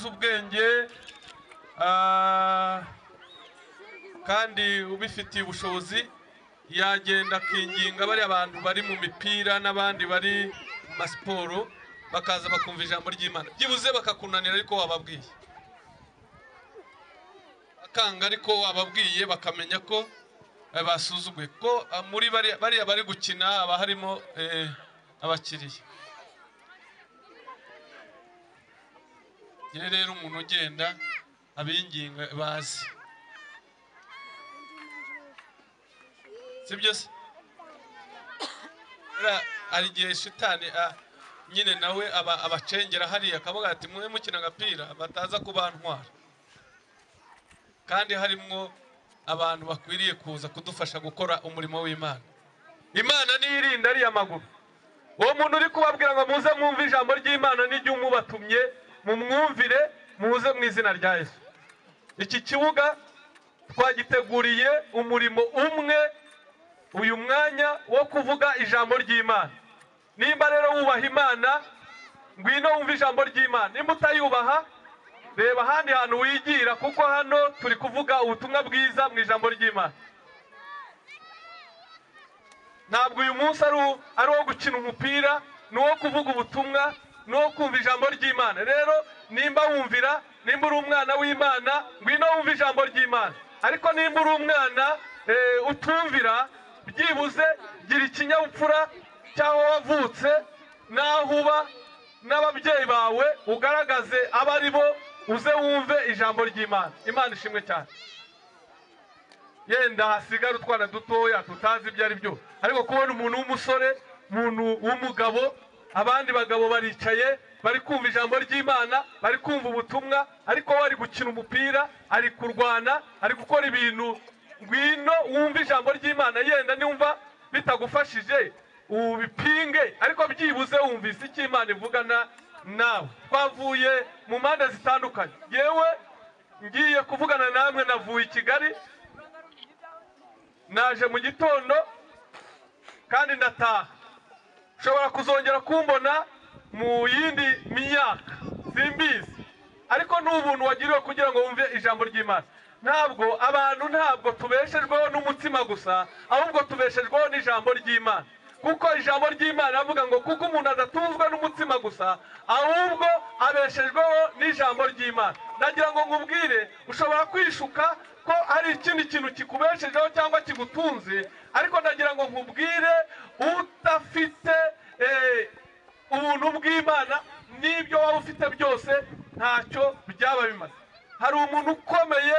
ubwenge kandi ubifitiye ubushobozi yagenda akinginga bari abantu bari mu mipira n'abandi bari mu siporo bakaza bakumva ijambo ry'Imana byibuze bakakunanira ariko wababwiye akanga ariko wababwiye bakamenya ko basuzugwe ko muri bari bari gukina aba harimo abakiriye rero umuntu ugenda abinginga bazi sibyo se ari gihe shitani nyine nawe abacengera hariya akavuga ati mwe mukina agapira bataza kubantwara kandi harimo abantu bakwiriye kuza kudufasha gukora umurimo w'Imana. Imana niyirinda ari amaguru. Uwo muntu uri kubabwira ngo muze mwumve ijambo ry'Imana n'ijye umubatumye mu mwumvire muze mu izina rya Yesu. Iki kibuga twagiteguriye umurimo umwe uyu mwanya wo kuvuga ijambo ry'Imana. Nimba rero wubaha Imana ngwino wumve ijambo ry'Imana. Nimba utayubaha reba handi hantu wigira kuko hano turi kuvuga ubutumwa bwiza mu ijambo ry'Imana. Ntabwo uyu munsi ari wo gukina umupira n'uwo kuvuga ubutumwa n'uwo kumva ijambo ry'Imana. Rero nimba wumvira nimba uri umwana w'Imana ngwino wumve ijambo ry'Imana. Ariko nimba uri umwana utumvira byibuze gira ikinyabupfura cyaho wavutse naho uba n'ababyeyi bawe ugaragaze abari bo uze wumve ijambo ry'Imana. Imana ishimwe cyane. Yenda hasigara utwana dutoya tutazi ibyo ari byo ariko kubona umuntu w'umusore umuntu w'umugabo abandi bagabo baricaye bari kumva ijambo ry'Imana bari kumva ubutumwa ariko wari gukina umupira ari kurwana ari gukora ibintu ngwino wumva ijambo ry'Imana. Yenda niumva bitagufashije ubipinge ariko byibuze wumvise icyo Imana ivugana nawe. Twavuye mu mpande zitandukanye. Yewe ngiye kuvugana namwe navuye i Kigali naje mu gitondo kandi ndataha. Ushobora kuzongera kumbona mu yindi myaka simbizi ariko n'ubuntu wagiriwe kugira ngo wumve ijambo ry'Imana. Ntabwo tubeshejweho n'umutima gusa ahubwo tubeshejweho n'ijambo ry'Imana kuko ijambo ry'Imana avuga ngo kuko umuntu adatuzwe n'umutima gusa ahubwo abeshejweho n'ijambo ry'Imana. Ndagira ngo nkubwire ushobora kwishuka ko ari ikindi kintu kikubeshejeho cyangwa kigutunze ariko ndagira ngo nkubwire udafite ubuntu bw'Imana n'ibyo waba ufite byose ntacyo byaba bimaze. Hari umuntu ukomeye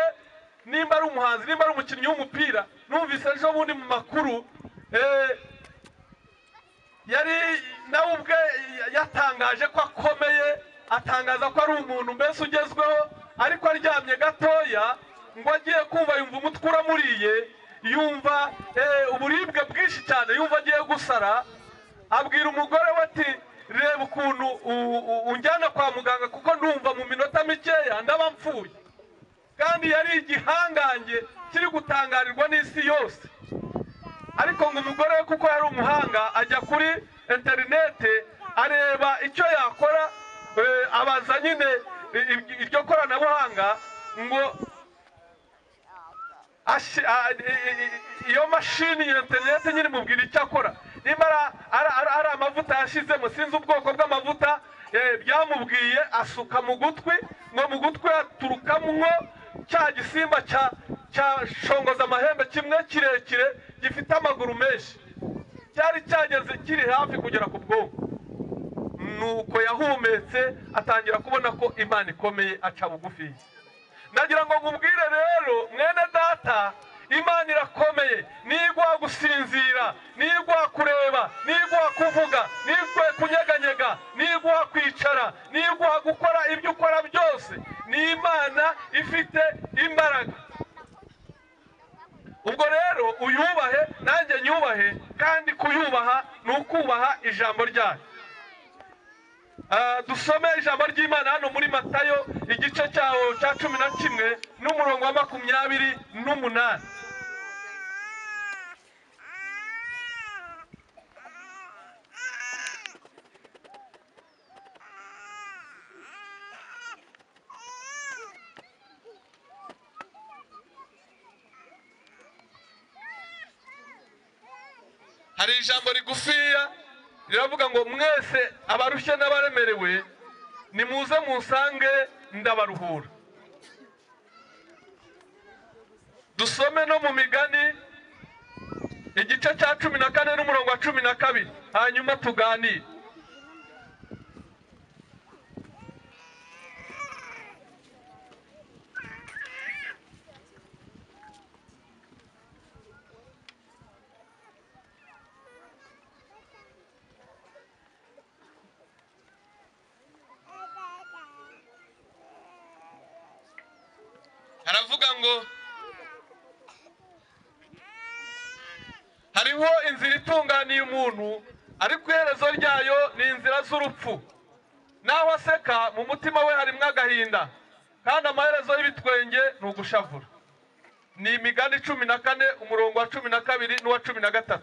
nimba ari umuhanzi nimba ari umukinnyi w'umupira numvise ejo bundi mu makuru yari nawe ubwe yatangaje ko akomeye atangaza ko ari umuntu mbese ugezweho ariko aryamye gatoya ngo agiye kumva yumva umutwe uramuriye yumva uburibwe bwinshi cyane yumva agiye gusara abwira umugore we ati reba ukuntu unjyana kwa muganga kuko ndumva mu minota mikeya ndaba mpfuye. Kandi yari igihangange kiri gutangarirwa n'isi yose ariko ngo umugore we kuko yari umuhanga ajya kuri interinete areba icyo yakora abaza nyine iryo koranabuhanga ngo iyo mashini ya interinete nyine mubwira icyo akora. Nimba ari amavuta yashizemo sinzi ubwoko bw'amavuta byamubwiye asuka mu gutwi ngo mu gutwi aturukamwo cya gisimba cya shongoza amahembe kimwe kirekire gifite amaguru menshi cyari cyageze kiri hafi kugera ku bwonko. Nuko yahumetse atangira kubona ko Imana ikomeye aca bugufi. Ndagira ngo nkubwire rero mwene data Imana irakomeye. Nigwa gusinzira nigwa kureba nigwa kuvuga nigwa kunyeganyega nigwa kwicara nigwa gukora ibyo ukora byose ni Imana ifite imbaraga. Ubwo rero uyubahe nanjye nyubahe kandi kuyubaha nukubaha ijambo ryayo. Dusome ijambo ry'Imana hano muri Matayo igice cyawo cya 11 n'umurongo wa 28. hari ijambo rigufiya riravuga ngo mwese abarushye n'abaremerewe nimuze musange ndabaruhura. Dusome no mu Migani igice cya 14 n'umurongo wa 12 hanyuma tuganire. Haravuga ngo hariho inzira itunganiye umuntu ariko iherezo ryayo ni inzira z'urupfu. Naho aseka mu mutima we harimo agahinda kandi amaherezo y'ibitwenge ni ugushavura. Ni Imigani 14 umurongo wa 12 n'uwa 13.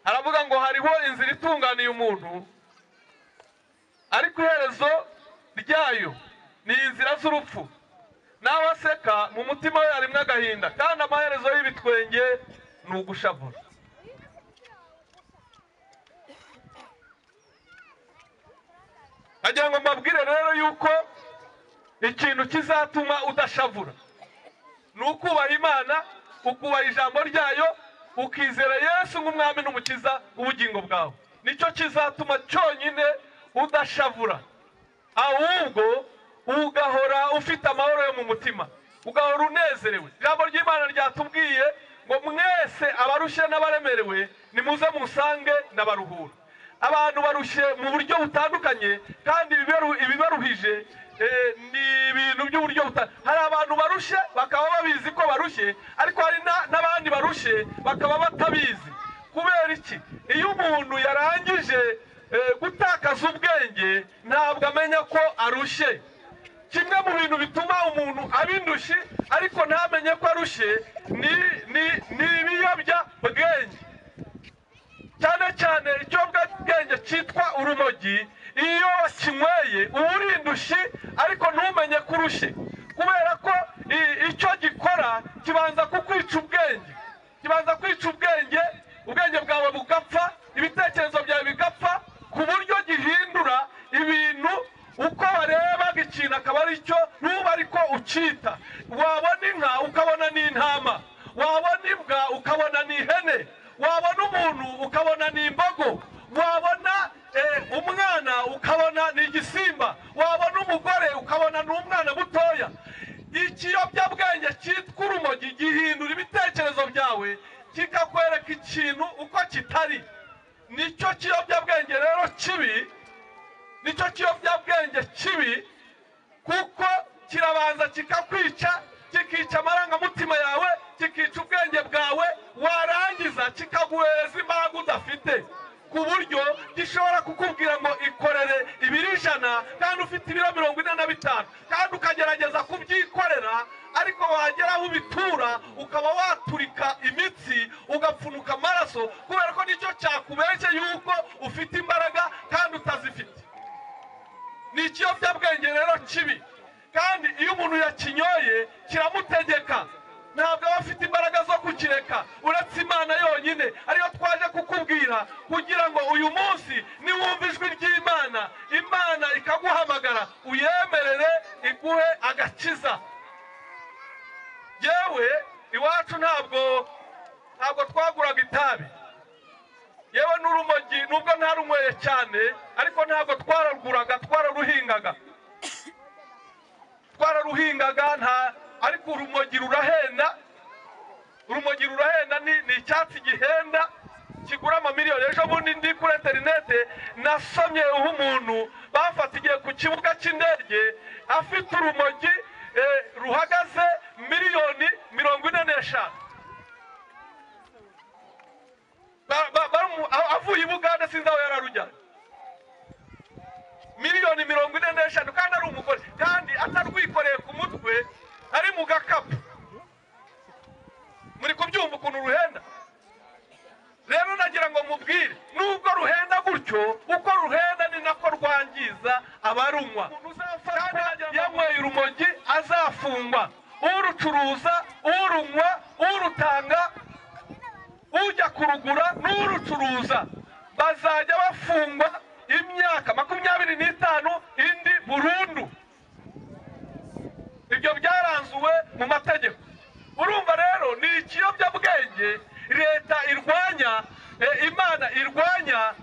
Haravuga ngo hariho inzira itunganiye umuntu ariko iherezo ryayo ni inzira z'urupfu. Naho aseka mu mutima we harimo agahinda kandi amaherezo y'ibitwenge ni ugushavura. Agira ngo mbabwire rero yuko ikintu kizatuma udashavura ni ukubaha Imana, ukubaha ijambo ryayo, ukizera Yesu nk'umwami n'umukiza w'ubugingo bwawe. Nicyo kizatuma cyonyine udashavura, ahubwo ugahora ufite amahoro yo mu mutima, ugahora unezerewe. Ijambo ry'Imana ryatubwiye ngo mwese abarushye n'abaremerewe nimuze musange ndabaruhura. Abantu barushye mu buryo butandukanye kandi ibibaruhije ni ibintu by'uburyo butandukanye. Hari abantu barushye bakaba babizi ko barushye, ariko hari n'abandi barushye bakaba batabizi. Kubera iki? Iyo umuntu yarangije gutakaza ubwenge ntabwo amenya ko arushye. Kimwe mu bintu bituma umuntu abindushye ariko ntamenye ko arushye ni ibiyobya bwenge, cyane cyane ikiyobyabwenge cyitwa urumogi. Iyo wakinyweye uba urindushye ariko ntumenye ko urushye, kubera ko icyo gikora kibanza kukwica ubwenge, kibanza kwica ubwenge bwawe bugapfa, ibitekerezo byawe bigapfa, ku buryo gihindura ibintu uko warebaga ikintu akaba ari cyo nuba ariko ukita. Wabona inka ukabona ni intama, wabona imbwa ukabona ni ihene, wabona umuntu ukabona ni imbogo, wabona umwana ukabona ni igisimba, wabona umugore ukabona ni umwana mutoya. Ikiyobyabwenge cyitwa urumogi gihindura ibitekerezo byawe, kikakwereka ikintu uko kitari. Nicyo kiyobyabwenge rero kibi, nicyo kiyobyabwenge kibi, kuko kirabanza kikakwica, kikica amarangamutima yawe, kikica ubwenge bwawe, warangiza kikaguhereza imbaraga udafite, ku buryo gishobora kukubwira ngo ikorere ibiro 100 kandi ufite ibiro 45, kandi ukagerageza kubyikorera, ariko wagera aho ubitura ukaba waturika imitsi ugapfunuka amaraso, kubera ko nicyo cyakubeshye yuko ufite imbaraga kandi utazifite. Ni ikiyobyabwenge rero kibi, kandi iyo umuntu yakinyoye kiramutegeka, ntabwo aba afite imbaraga zo kukireka uretse Imana yonyine. Ariyo twaje kukubwira kugira ngo uyu munsi niwumva ijwi ry'Imana, Imana ikaguhamagara uyemerere iguhe agakiza. Yewe iwacu ntabwo twaguraga itabi, yewe n'urumogi nubwo ntarunyweye cyane, ariko ntabwo twaraguraga, twararuhingaga ariko urumogi rurahenda. Urumogi rurahenda, ni icyatsi gihenda kigura amamiliyoni. Ejo bundi ndi kuri interinete nasomye umuntu bafatiye ku kibuga cy'indege afite urumogi ruhagaze miliyoni 45. Avuye i Buganda sinzi aho yararujya. Miliyoni 45 kandi ari umugore, kandi atarwikoreye ku mutwe, ari mu gakapu. Muri kubyumva ukuntu ruhenda? Rero nagira ngo mubwire, nubwo ruhenda gutyo, uko ruhenda ni nako rwangiza abarunywa. Yanyweye urumogi azafungwa, urucuruza, urunywa, urutanga ujya kurugura n'urucuruza bazajya bafungwa imyaka 25 indi burundu. Ibyo byaranzuwe mu mategeko. Urumva rero ni ikiyobyabwenge leta irwanya, Imana irwanya,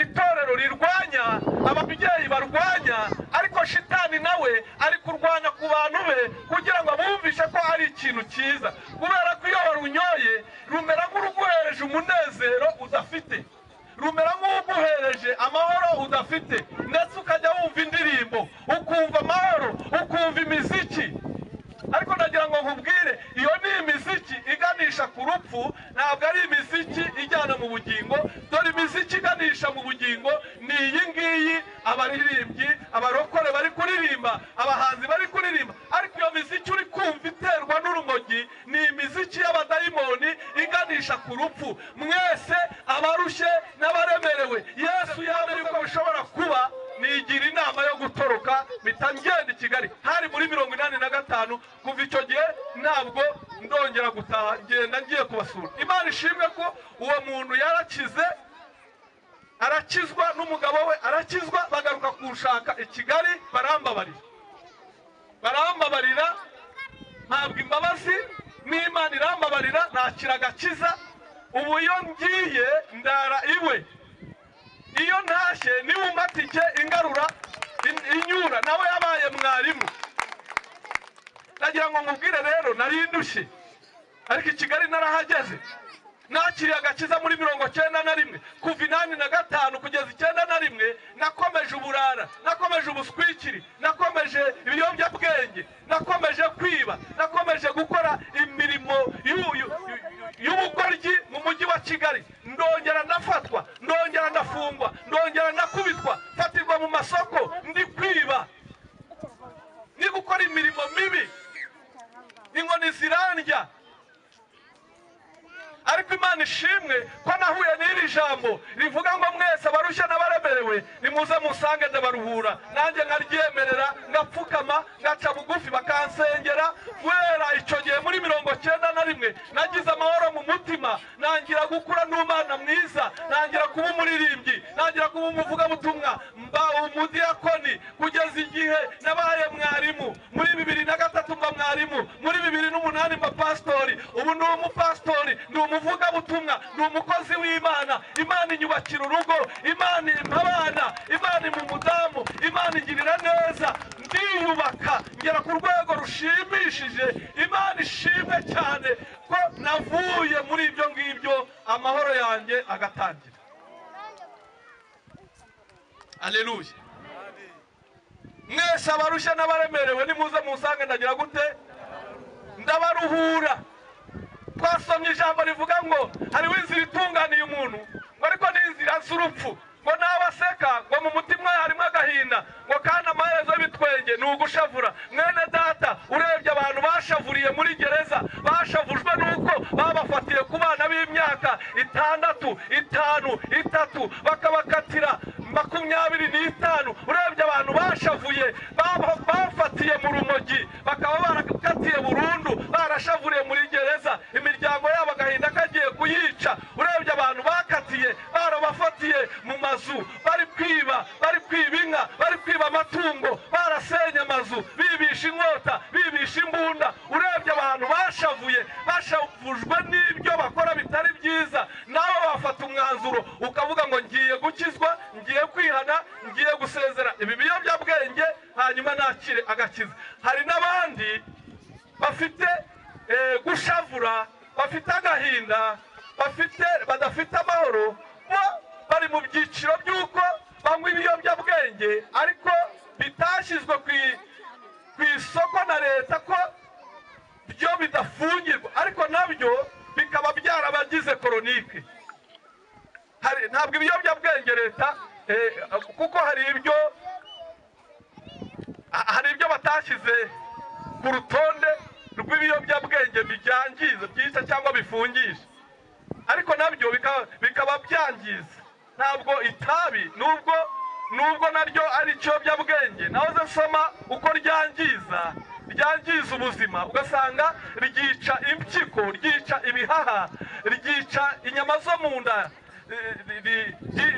itorero rirwanya, ababyeyi barwanya, ariko shitani nawe ari kurwanya ku bantu be kugira ngo bumvishe ko ari ikintu cyiza, kubera ko iyo warunyoye rumera nk'uruguhereje umunezero udafite, rumera nk'uguhereje amahoro udafite, ndetse ukajya wumva indirimbo, ukumva amahoro, ukumva imiziki. Ariko nagira ngo nkubwire, iyo ni imiziki iganisha ku rupfu, ntabwo ari imiziki ijyana mu bugingo. Dore imiziki iganisha mu bugingo ni iyi ngiyi, abaririmbyi, abarokore bari kuririmba, abahanzi bari kuririmba. Ariko iyo miziki uri kumva iterwa n'urumogi ni imiziki y'abadayimoni iganisha ku rupfu. Mwese abarushye n'abaremerewe, Yesu yamenye yuko bishobora kuba, nigira inama yo gutoroka bitangenda i Kigali. Hari muri 85. Kuva icyo gihe ntabwo ndongera gutaha, ngenda ngiye kubasura. Imana ishimwe ko uwo muntu yarakize, arakizwa, n'umugabo we arakizwa, bagaruka kunshaka i Kigali, barambabarira, ntabwo imbabazi, n'Imana irambabarira, nakira agakiza. Ubu iyo ngiye ndara iwe, iyo ntashye niwe umatike ingarura inyura, nawe yabaye mwarimu. Nagira ngo nkubwire rero, nari ndushye, ariko i Kigali narahageze, nakiriye agakiza muri 91. Kuva 85 kugeza 91 nakomeje uburara, nakomeje ubuswikiri, nakomeje ibiyobyabwenge, nakomeje kwiba, nakomeje gukora imirimo y'ubugoryi mu mujyi wa Kigali. Ndongera ndafatwa, ndongera ndafungwa, ndongera ndakubitwa, fatirwa mu masoko, ndi kwiba, ndi gukora imirimo mibi, inkoni zirandya. Ariko Imana ishimwe ko nahuye n'iri jambo rivuga ngo mwese abarushye n'abaremerewe nimuze musange ndabaruhura. Nanjye nkaryemerera, ngapfukama, ngaca bugufi, bakansengera. Wera icyo gihe muri 91 nagize amahoro mu mutima, nangira gukura n'Umwana mwiza, nangira kuba umuririmbyi, nangira kuba umuvugabutumwa, mba umudiyakoni, kugeza igihe nabaye mwarimu. Muri 2003 mba mwarimu, muri 2008 mba pastori, ubu ni umupastori, ni umuvugabutumwa, ni umukozi w'Imana. Imana inyubakira urugo, Imana impa abana, Imana impa umudamu, Imana ingirira neza, ndiyubaka ngera ku rwego rushimishije. Imana ishimwe cyane ko navuye muri ibyo ngibyo, amahoro yanjye agatangira. Aleluya. Mwese abarushye n'abaremerewe nimuze musange ndagira gute? Ndabaruhura. Twasomye ijambo rivuga ngo hariho inzira itunganiye umuntu, ngo ariko n'inzira z'urupfu, ngo n'abaseka, ngo mu mutima harimo agahinda, ngo kandi amaherezo y'ibitwenge ni ugushavura. Mwene data, urebye abantu bashavuriye muri gereza, bashavujwe nuko babafatiye ku bana b'imyaka 6, 5, 3, bakabakatira 25. Urebye abantu bashavuye, bafatiye mu rumogi, bakaba barakatiye burundu, barashavuriye muri gereza, imiryango yabo agahinda kagiye kuyica. Urebye abantu bakatiye, barabafatiye mu mazu, bari kwiba inka, bari kwiba amatungo, barasenye amazu, bibisha inkota, bibisha imbunda. Urebye abantu bashavuye, bashavujwe n'ibyo bakora bitari byiza, nawe bafata umwanzuro ukavuga ngo ngiye gukizwa, ngiye kwihana, ngiye gusezera ibi biyobyabwenge, hanyuma nakire agakiza. Hari n'abandi bafite gushavura, bafite agahinda, badafite amahoro, bari mu byiciro by'uko banywa ibiyobyabwenge, ariko bitashyizwe ku isoko na leta ko byo bidafungirwa, ariko nabyo bikaba byarabagize koronike. Ntabwo ibiyobyabwenge leta, kuko hari ibyo batashyize ku rutonde rw'ibiyobyabwenge byangiza, byica cyangwa bifungisha, ariko nabyo bikaba byangiza. Ntabwo itabi nubwo nubwo naryo ari ikiyobyabwenge nahoze nsoma uko ryangiza ubuzima, ugasanga ryica impyiko, ryica ibihaha, ryica inyama zo mu nda,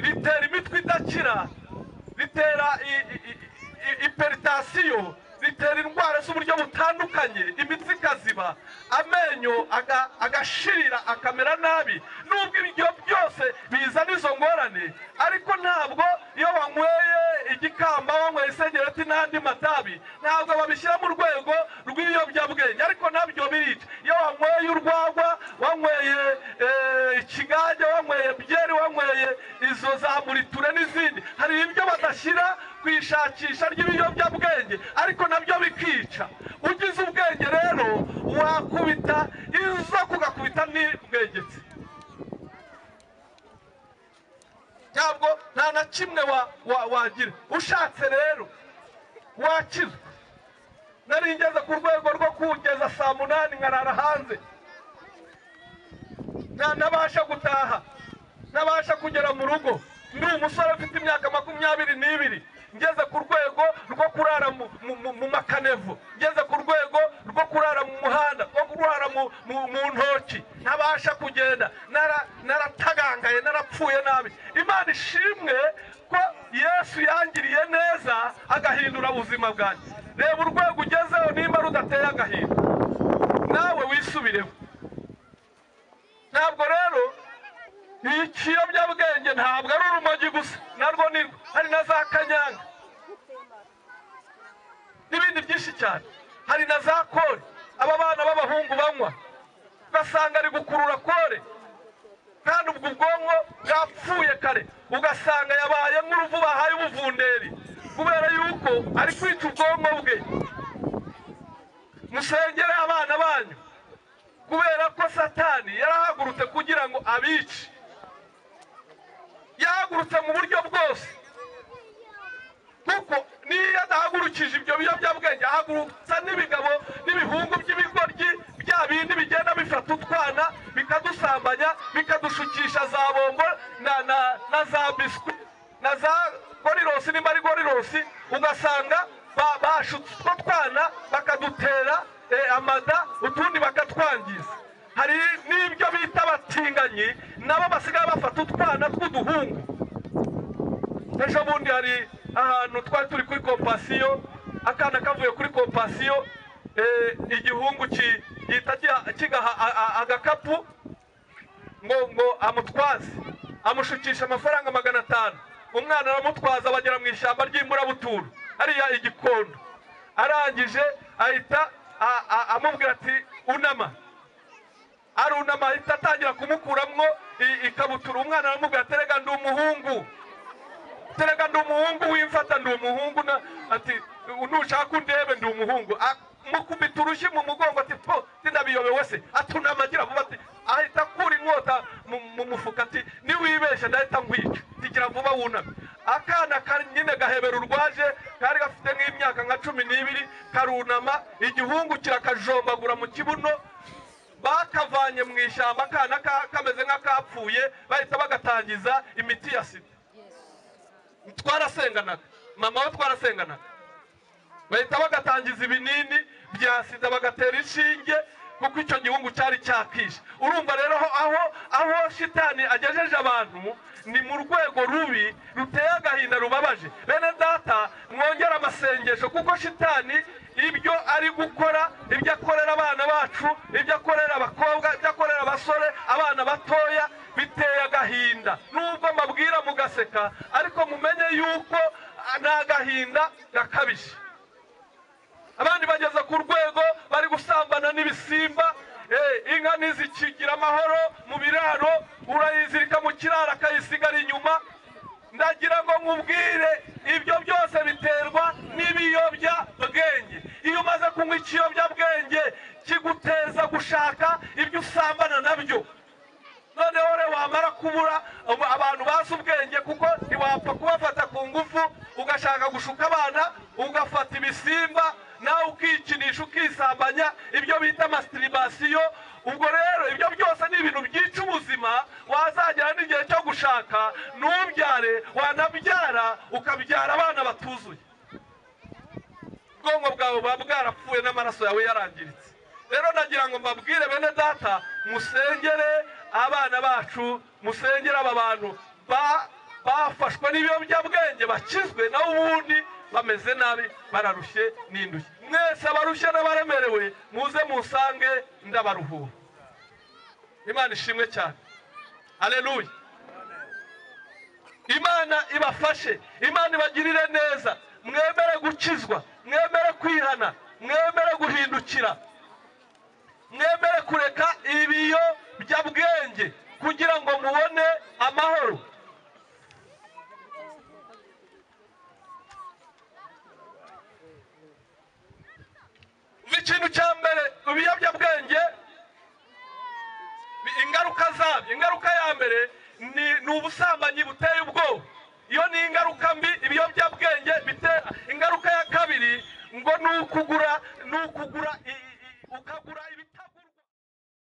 ritera imitwe idakira, ritera hiperitasiyo, ritera indwara z'uburyo butandukanye, imitsi ikaziba, amenyo agashirira akamera nabi. Nubwo ibyo byose bizana izo ngorane, ariko ntabwo iyo wanyweye igikamba, wanyweye isegereti n'andi matabi, ntabwo babishyira mu rwego rw'ibiyobyabwenge, ariko nabyo birica. Iyo wanyweye urwagwa, wanyweye ikigage, wanyweye byeri, wanyweye izo za muriture n'izindi, hari ibyo badashyira ku ishakisha ry'ibiyobyabwenge, ariko nabyo bikica. Ugize ubwenge rero wakubita inzoka ugakubita n'ubwegetse, ntabwo nta na kimwe wagira. Ushatse rero wakizwa. Nari ngeze ku rwego rwo kugeza saa 8 nkarara hanze, ntabasha gutaha, ntabasha kugera mu rugo. Ndi umusore ufite imyaka 22, ngeze ku rwego rwo kurara mu makanevu, ngeze ku rwego rwo kurara mu muhanda, rwo kurara mu ntoki, ntabasha kugenda, naratagangaye, narapfuye nabi. Imana ishimwe ko Yesu yangiriye neza agahindura ubuzima bwanjye. Reba urwego ugezeho, nimba rudateye agahinda nawe wisubireho. Ntabwo rero ikiyobyabwenge ntabwo ari urumogi gusa, narwo nirwo, hari na za kanyanga n'ibindi byinshi cyane, hari na za kore aba bana b'abahungu banywa, ugasanga ari gukurura kore kandi ubwo ubwonko bwapfuye kare, ugasanga yabaye nk'uruvu bahaye ubuvunderi kubera yuko ari kwica ubwonko bwe. Musengere abana banyu, kubera ko Satani yarahagurutse kugira ngo abice. Yahagurutse mu buryo bwose, kuko niyo adahagurukije ibyo biyobyabwenge, ahagurutsa n'ibigabo n'ibihungu by'ibigoryi, bya bindi bigenda bifata utwana bikadusambanya, bikadushukisha za bombo na za biswi na za gorirosi, nimba ari gorirosi, ugasanga bashutse utwo twana bakadutera amada, utundi bakatwangiza. Hari n'ibyo bita abatinganyi, nabo basigaye bafata utwana tw'uduhungu. Ejo bundi hari ahantu twari turi kuri kompasiyo, akana kavuye kuri kompasiyo, igihungu gihita kigaha agakapu ngo amutwaze, amushukisha amafaranga 500. Umwana aramutwaza, bagera mu ishyamba ry'imburabuturo hariya igikondo. Arangije ahita amubwira ati unama, arunama, ahita atangira kumukuramwo ikabutura. Umwana aramubwira ati terega ndi umuhungu, terega ndi umuhungu wimfata, ndi umuhungu, ati nushaka undebe ndi umuhungu. Mukubita urushyi mu mugongo, ati po ndabiyobewe se, atunama agira vuba, ati ahita akura inkota mu mufuka, ati niwibeshya ndahita nkwica, tigira vuba wuname. Akana nyine gahebera urwaje, kari gafite nk'imyaka nka 12, karunama, igihungu kirakajombagura mu kibuno. Bakavanye mu ishyamba, akana kameze nk'akapfuye, bahita bagatangiza imiti ya sida. Twarasenganaga, mama we twarasenganaga, bahita bagatangiza ibinini bya sida, bagatera inshinge, kuko icyo gihungu cyari cyakishe. Urumva rero aho shitani agejeje abantu ni mu rwego rubi, ruteye agahinda, rubabaje. Bene data, mwongera amasengesho, kuko shitani ibyo ari gukora, ibyo akorera abana bacu, ibyo akorera abakobwa, ibyo akorera abasore, abana batoya, biteye agahinda. Nubwo mbabwira mugaseka, ariko mumenye yuko n'agahinda gakabije. Abandi bageze ku rwego bari gusambana n'ibisimba. Inka ntizikigira amahoro mu biraro, urayizirika mu kiraro akayisigara inyuma. Ndagira ngo nkubwire, ibyo byose biterwa n'ibiyobyabwenge. Iyo umaze kunywa ikiyobyabwenge kiguteza gushaka ibyo usambana nabyo. Noneho rero wamara kubura abantu bazi ubwenge, kuko ntiwapfa kubafata ku ngufu ugashaka gushuka abana, ugafata ibisimba nawe ukikinisha, ukisambanya, ibyo bita masturbation, ubwo rero ibyo byose ni ibintu byica ubuzima. Wazagera n'igihe cyo gushaka ntubyare, wanabyara ukabyara abana batuzuye, ubwonko bwawe buba bwarapfuye n'amaraso yawe yarangiritse. Rero nagira ngo mbabwire bene data, musengere abana bacu, musengere aba bantu bafashwe n'ibiyobyabwenge bakizwe, naho ubundi bameze nabi, bararushye n'indushye. Mwese abarushye n'abaremerewe muze musange ndabaruhura. Imana ishimwe cyane. Haleluya. Imana ibafashe, Imana ibagirire neza, mwemere gukizwa, mwemere kwihana, mwemere guhindukira, mwemere kureka ibiyobyabwenge kugira ngo mubone amahoro. Ikintu cya mbere, ibiyobyabwenge ingaruka zabyo, ingaruka ya mbere ni ubusambanyi buteye ubwoba. Iyo ni ingaruka mbi ibiyobyabwenge bitera. Ingaruka ya kabiri ngo ni ukugura